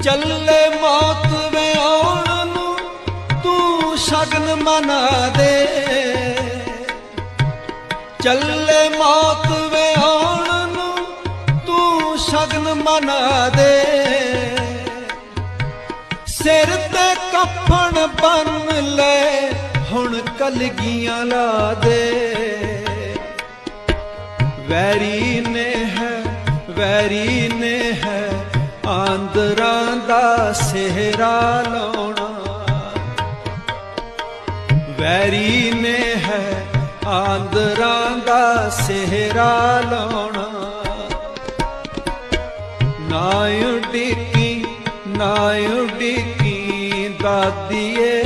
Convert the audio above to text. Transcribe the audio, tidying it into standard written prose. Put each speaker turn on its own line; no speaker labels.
ਚੱਲੇ ਮੌਤ ਵੇ ਆਉਣ ਨੂੰ ਤੂੰ ਸ਼ਗਨ ਮਨਾ ਦੇ। ਚੱਲੇ ਮੌਤ ਵੇ ਆਉਣ ਨੂੰ ਤੂੰ ਸ਼ਗਨ ਮਨਾ ਦੇ। ਸਿਰ ਤੇ ਕਫਨ ਬੰਨ ਲੈ ਹੁਣ ਕਲਗੀਆਂ ਲਾ ਦੇ। ਵੈਰੀ ਨੇ ਹੈ ਆਂਦਰਾਂ ਦਾ ਸਿਹਰਾ ਲਾਉਣਾ। ਵੈਰੀ ਨੇ ਹੈ ਆਂਦਰਾਂ ਦਾ ਸਿਹਰਾ ਲਾਉਣਾ। ਨਾ ਉਡੀਕੀ ਦਾਦੀਏ